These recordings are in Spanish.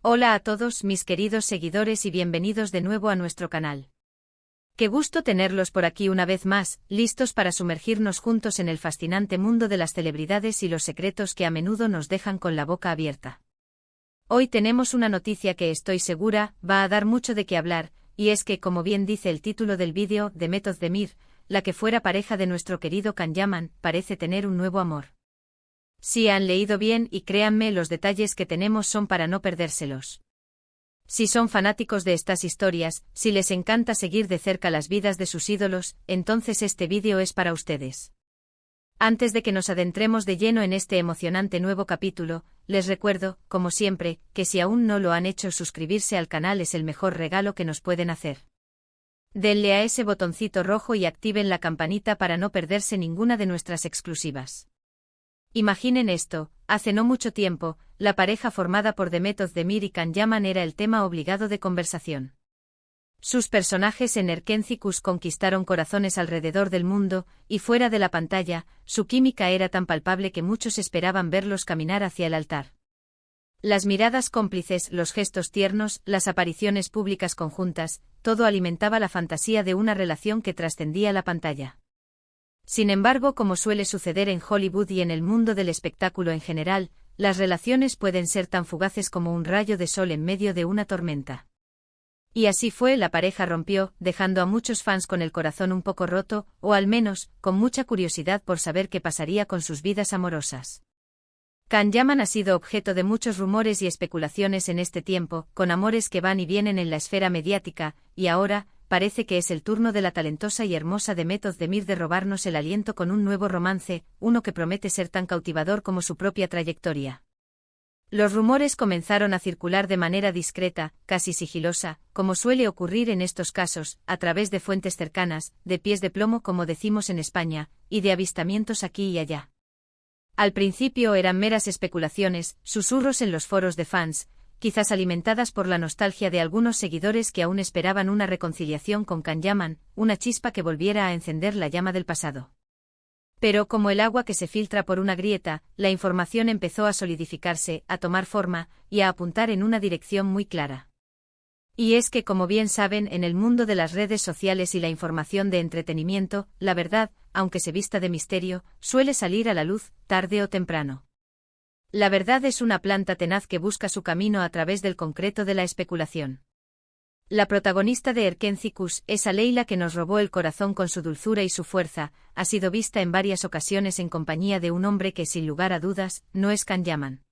Hola a todos mis queridos seguidores y bienvenidos de nuevo a nuestro canal. Qué gusto tenerlos por aquí una vez más, listos para sumergirnos juntos en el fascinante mundo de las celebridades y los secretos que a menudo nos dejan con la boca abierta. Hoy tenemos una noticia que estoy segura va a dar mucho de qué hablar, y es que, como bien dice el título del vídeo, Demet Özdemir, la que fuera pareja de nuestro querido Can Yaman, parece tener un nuevo amor. Sí, han leído bien y créanme, los detalles que tenemos son para no perdérselos. Si son fanáticos de estas historias, si les encanta seguir de cerca las vidas de sus ídolos, entonces este vídeo es para ustedes. Antes de que nos adentremos de lleno en este emocionante nuevo capítulo, les recuerdo, como siempre, que si aún no lo han hecho, suscribirse al canal es el mejor regalo que nos pueden hacer. Denle a ese botoncito rojo y activen la campanita para no perderse ninguna de nuestras exclusivas. Imaginen esto, hace no mucho tiempo, la pareja formada por Demet Özdemir y Can Yaman era el tema obligado de conversación. Sus personajes en Erkenzicus conquistaron corazones alrededor del mundo, y fuera de la pantalla, su química era tan palpable que muchos esperaban verlos caminar hacia el altar. Las miradas cómplices, los gestos tiernos, las apariciones públicas conjuntas, todo alimentaba la fantasía de una relación que trascendía la pantalla. Sin embargo, como suele suceder en Hollywood y en el mundo del espectáculo en general, las relaciones pueden ser tan fugaces como un rayo de sol en medio de una tormenta. Y así fue, la pareja rompió, dejando a muchos fans con el corazón un poco roto, o al menos, con mucha curiosidad por saber qué pasaría con sus vidas amorosas. Can Yaman ha sido objeto de muchos rumores y especulaciones en este tiempo, con amores que van y vienen en la esfera mediática, y ahora, parece que es el turno de la talentosa y hermosa Demet Özdemir de robarnos el aliento con un nuevo romance, uno que promete ser tan cautivador como su propia trayectoria. Los rumores comenzaron a circular de manera discreta, casi sigilosa, como suele ocurrir en estos casos, a través de fuentes cercanas, de pies de plomo como decimos en España, y de avistamientos aquí y allá. Al principio eran meras especulaciones, susurros en los foros de fans, quizás alimentadas por la nostalgia de algunos seguidores que aún esperaban una reconciliación con Can Yaman, una chispa que volviera a encender la llama del pasado. Pero como el agua que se filtra por una grieta, la información empezó a solidificarse, a tomar forma, y a apuntar en una dirección muy clara. Y es que, como bien saben, en el mundo de las redes sociales y la información de entretenimiento, la verdad, aunque se vista de misterio, suele salir a la luz, tarde o temprano. La verdad es una planta tenaz que busca su camino a través del concreto de la especulación. La protagonista de Erkenzicus, esa Leila que nos robó el corazón con su dulzura y su fuerza, ha sido vista en varias ocasiones en compañía de un hombre que, sin lugar a dudas, no es Can Yaman.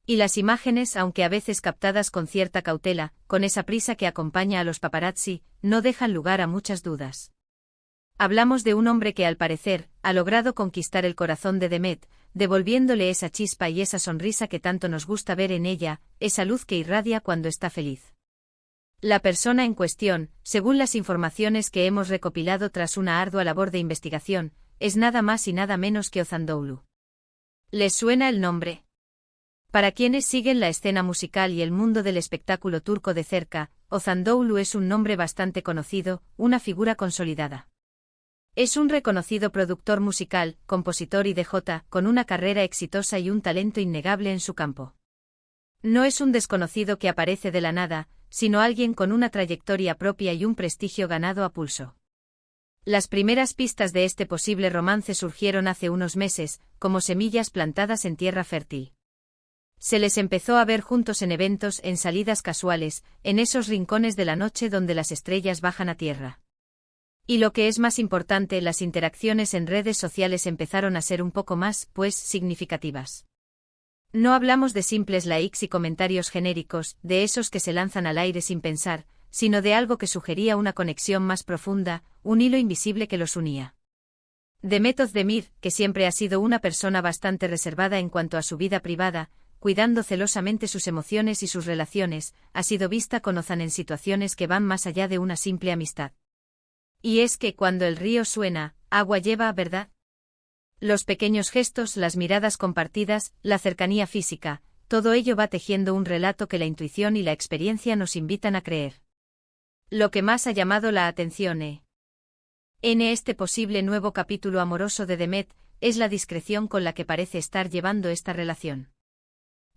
Y las imágenes, aunque a veces captadas con cierta cautela, con esa prisa que acompaña a los paparazzi, no dejan lugar a muchas dudas. Hablamos de un hombre que, al parecer, ha logrado conquistar el corazón de Demet, devolviéndole esa chispa y esa sonrisa que tanto nos gusta ver en ella, esa luz que irradia cuando está feliz. La persona en cuestión, según las informaciones que hemos recopilado tras una ardua labor de investigación, es nada más y nada menos que Ozan Doğulu. ¿Les suena el nombre? Para quienes siguen la escena musical y el mundo del espectáculo turco de cerca, Ozan Doğulu es un nombre bastante conocido, una figura consolidada. Es un reconocido productor musical, compositor y DJ, con una carrera exitosa y un talento innegable en su campo. No es un desconocido que aparece de la nada, sino alguien con una trayectoria propia y un prestigio ganado a pulso. Las primeras pistas de este posible romance surgieron hace unos meses, como semillas plantadas en tierra fértil. Se les empezó a ver juntos en eventos, en salidas casuales, en esos rincones de la noche donde las estrellas bajan a tierra. Y lo que es más importante, las interacciones en redes sociales empezaron a ser un poco más, pues, significativas. No hablamos de simples likes y comentarios genéricos, de esos que se lanzan al aire sin pensar, sino de algo que sugería una conexión más profunda, un hilo invisible que los unía. Demet Özdemir, que siempre ha sido una persona bastante reservada en cuanto a su vida privada, cuidando celosamente sus emociones y sus relaciones, ha sido vista con Ozan en situaciones que van más allá de una simple amistad. Y es que cuando el río suena, agua lleva, ¿verdad? Los pequeños gestos, las miradas compartidas, la cercanía física, todo ello va tejiendo un relato que la intuición y la experiencia nos invitan a creer. Lo que más ha llamado la atención en este posible nuevo capítulo amoroso de Demet es la discreción con la que parece estar llevando esta relación.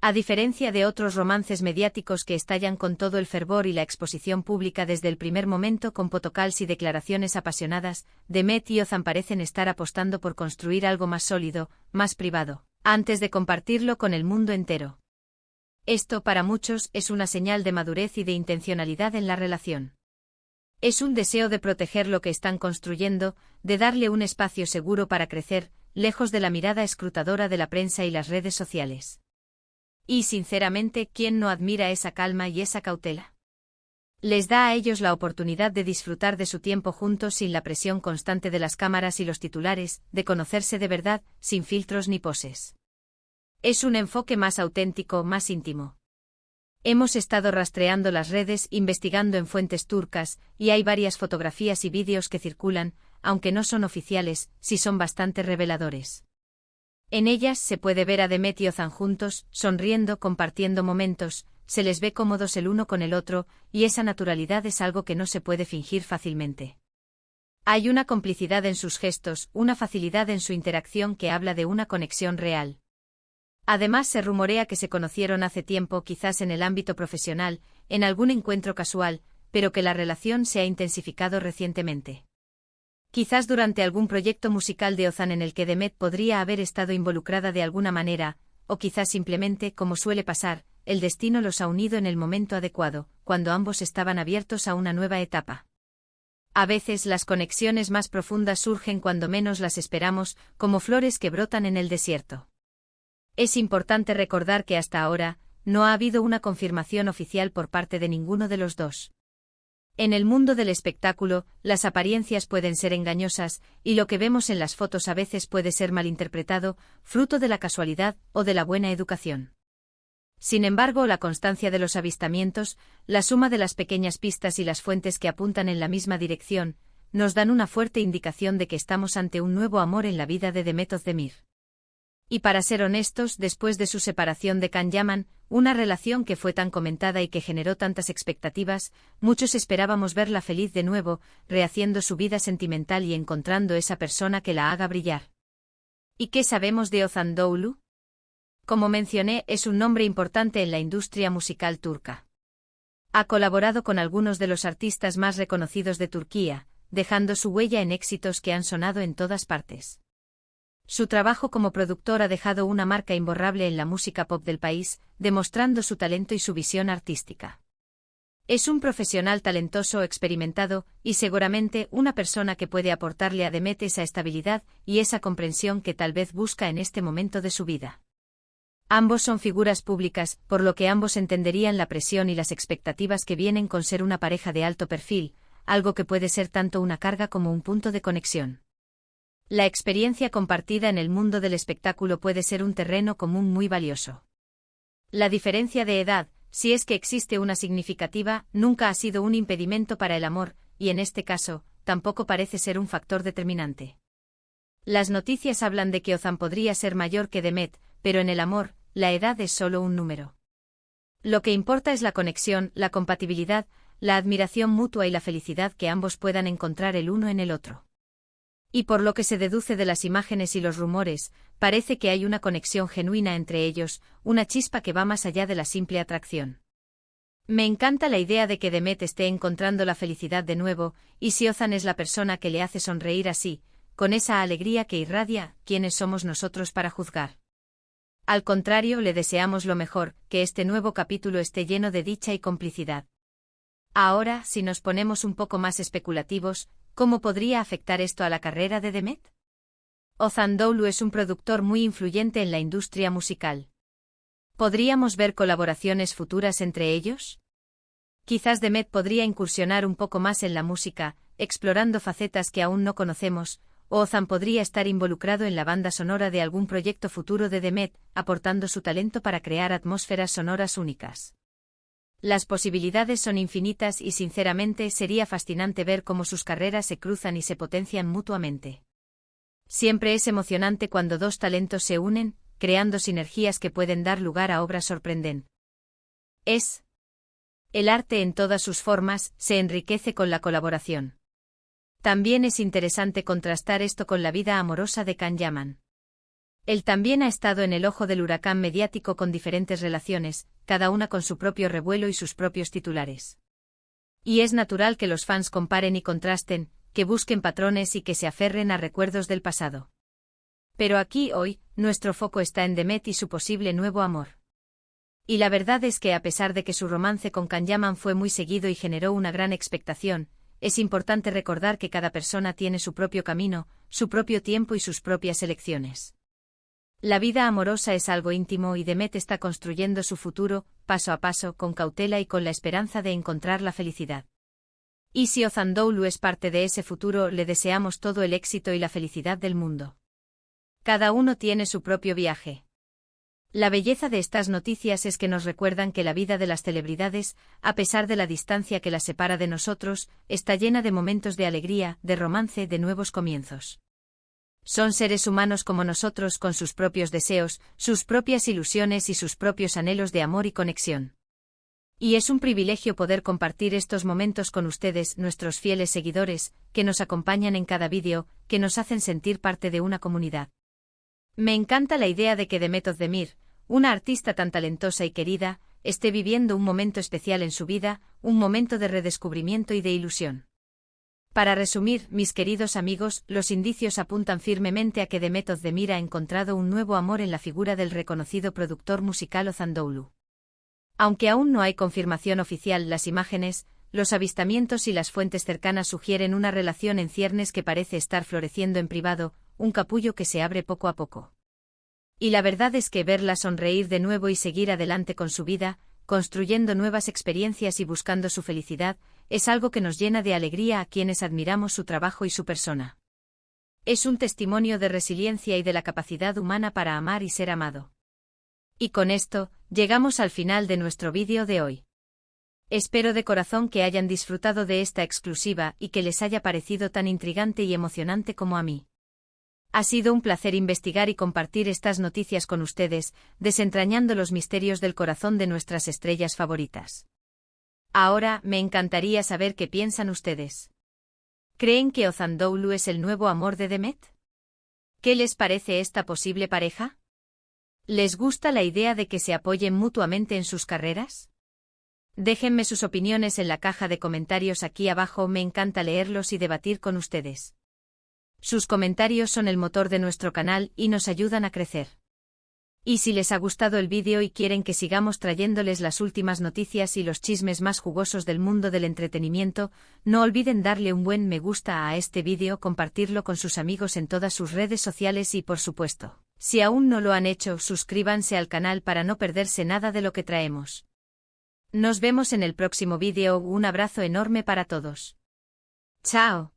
A diferencia de otros romances mediáticos que estallan con todo el fervor y la exposición pública desde el primer momento con photocalls y declaraciones apasionadas, Demet y Ozan parecen estar apostando por construir algo más sólido, más privado, antes de compartirlo con el mundo entero. Esto, para muchos, es una señal de madurez y de intencionalidad en la relación. Es un deseo de proteger lo que están construyendo, de darle un espacio seguro para crecer, lejos de la mirada escrutadora de la prensa y las redes sociales. Y sinceramente, ¿quién no admira esa calma y esa cautela? Les da a ellos la oportunidad de disfrutar de su tiempo juntos sin la presión constante de las cámaras y los titulares, de conocerse de verdad, sin filtros ni poses. Es un enfoque más auténtico, más íntimo. Hemos estado rastreando las redes, investigando en fuentes turcas, y hay varias fotografías y vídeos que circulan, aunque no son oficiales, sí son bastante reveladores. En ellas se puede ver a Demet y Ozan juntos, sonriendo, compartiendo momentos, se les ve cómodos el uno con el otro, y esa naturalidad es algo que no se puede fingir fácilmente. Hay una complicidad en sus gestos, una facilidad en su interacción que habla de una conexión real. Además se rumorea que se conocieron hace tiempo, quizás en el ámbito profesional, en algún encuentro casual, pero que la relación se ha intensificado recientemente. Quizás durante algún proyecto musical de Ozan en el que Demet podría haber estado involucrada de alguna manera, o quizás simplemente, como suele pasar, el destino los ha unido en el momento adecuado, cuando ambos estaban abiertos a una nueva etapa. A veces las conexiones más profundas surgen cuando menos las esperamos, como flores que brotan en el desierto. Es importante recordar que hasta ahora, no ha habido una confirmación oficial por parte de ninguno de los dos. En el mundo del espectáculo, las apariencias pueden ser engañosas, y lo que vemos en las fotos a veces puede ser malinterpretado, fruto de la casualidad o de la buena educación. Sin embargo, la constancia de los avistamientos, la suma de las pequeñas pistas y las fuentes que apuntan en la misma dirección, nos dan una fuerte indicación de que estamos ante un nuevo amor en la vida de Demet Özdemir. Y para ser honestos, después de su separación de Can Yaman, una relación que fue tan comentada y que generó tantas expectativas, muchos esperábamos verla feliz de nuevo, rehaciendo su vida sentimental y encontrando esa persona que la haga brillar. ¿Y qué sabemos de Ozan Doğulu? Como mencioné, es un nombre importante en la industria musical turca. Ha colaborado con algunos de los artistas más reconocidos de Turquía, dejando su huella en éxitos que han sonado en todas partes. Su trabajo como productor ha dejado una marca imborrable en la música pop del país, demostrando su talento y su visión artística. Es un profesional talentoso, experimentado, y seguramente una persona que puede aportarle a Demet esa estabilidad y esa comprensión que tal vez busca en este momento de su vida. Ambos son figuras públicas, por lo que ambos entenderían la presión y las expectativas que vienen con ser una pareja de alto perfil, algo que puede ser tanto una carga como un punto de conexión. La experiencia compartida en el mundo del espectáculo puede ser un terreno común muy valioso. La diferencia de edad, si es que existe una significativa, nunca ha sido un impedimento para el amor, y en este caso, tampoco parece ser un factor determinante. Las noticias hablan de que Ozan podría ser mayor que Demet, pero en el amor, la edad es solo un número. Lo que importa es la conexión, la compatibilidad, la admiración mutua y la felicidad que ambos puedan encontrar el uno en el otro. Y por lo que se deduce de las imágenes y los rumores, parece que hay una conexión genuina entre ellos, una chispa que va más allá de la simple atracción. Me encanta la idea de que Demet esté encontrando la felicidad de nuevo, y si Ozan es la persona que le hace sonreír así, con esa alegría que irradia, ¿quiénes somos nosotros para juzgar? Al contrario, le deseamos lo mejor, que este nuevo capítulo esté lleno de dicha y complicidad. Ahora, si nos ponemos un poco más especulativos, ¿cómo podría afectar esto a la carrera de Demet? Ozan Doğulu es un productor muy influyente en la industria musical. ¿Podríamos ver colaboraciones futuras entre ellos? Quizás Demet podría incursionar un poco más en la música, explorando facetas que aún no conocemos, o Ozan podría estar involucrado en la banda sonora de algún proyecto futuro de Demet, aportando su talento para crear atmósferas sonoras únicas. Las posibilidades son infinitas y sinceramente sería fascinante ver cómo sus carreras se cruzan y se potencian mutuamente. Siempre es emocionante cuando dos talentos se unen, creando sinergias que pueden dar lugar a obras sorprendentes. El arte en todas sus formas se enriquece con la colaboración. También es interesante contrastar esto con la vida amorosa de Can Yaman. Él también ha estado en el ojo del huracán mediático con diferentes relaciones, cada una con su propio revuelo y sus propios titulares. Y es natural que los fans comparen y contrasten, que busquen patrones y que se aferren a recuerdos del pasado. Pero aquí, hoy, nuestro foco está en Demet y su posible nuevo amor. Y la verdad es que a pesar de que su romance con Can Yaman fue muy seguido y generó una gran expectación, es importante recordar que cada persona tiene su propio camino, su propio tiempo y sus propias elecciones. La vida amorosa es algo íntimo y Demet está construyendo su futuro, paso a paso, con cautela y con la esperanza de encontrar la felicidad. Y si Ozandoğlu es parte de ese futuro, le deseamos todo el éxito y la felicidad del mundo. Cada uno tiene su propio viaje. La belleza de estas noticias es que nos recuerdan que la vida de las celebridades, a pesar de la distancia que las separa de nosotros, está llena de momentos de alegría, de romance, de nuevos comienzos. Son seres humanos como nosotros con sus propios deseos, sus propias ilusiones y sus propios anhelos de amor y conexión. Y es un privilegio poder compartir estos momentos con ustedes, nuestros fieles seguidores, que nos acompañan en cada vídeo, que nos hacen sentir parte de una comunidad. Me encanta la idea de que Demet Özdemir, una artista tan talentosa y querida, esté viviendo un momento especial en su vida, un momento de redescubrimiento y de ilusión. Para resumir, mis queridos amigos, los indicios apuntan firmemente a que Demet Özdemir ha encontrado un nuevo amor en la figura del reconocido productor musical Ozandoğlu. Aunque aún no hay confirmación oficial, las imágenes, los avistamientos y las fuentes cercanas sugieren una relación en ciernes que parece estar floreciendo en privado, un capullo que se abre poco a poco. Y la verdad es que verla sonreír de nuevo y seguir adelante con su vida, construyendo nuevas experiencias y buscando su felicidad, es algo que nos llena de alegría a quienes admiramos su trabajo y su persona. Es un testimonio de resiliencia y de la capacidad humana para amar y ser amado. Y con esto, llegamos al final de nuestro vídeo de hoy. Espero de corazón que hayan disfrutado de esta exclusiva y que les haya parecido tan intrigante y emocionante como a mí. Ha sido un placer investigar y compartir estas noticias con ustedes, desentrañando los misterios del corazón de nuestras estrellas favoritas. Ahora, me encantaría saber qué piensan ustedes. ¿Creen que Ozandoğlu es el nuevo amor de Demet? ¿Qué les parece esta posible pareja? ¿Les gusta la idea de que se apoyen mutuamente en sus carreras? Déjenme sus opiniones en la caja de comentarios aquí abajo, me encanta leerlos y debatir con ustedes. Sus comentarios son el motor de nuestro canal y nos ayudan a crecer. Y si les ha gustado el vídeo y quieren que sigamos trayéndoles las últimas noticias y los chismes más jugosos del mundo del entretenimiento, no olviden darle un buen me gusta a este vídeo, compartirlo con sus amigos en todas sus redes sociales y por supuesto, si aún no lo han hecho, suscríbanse al canal para no perderse nada de lo que traemos. Nos vemos en el próximo vídeo, un abrazo enorme para todos. ¡Chao!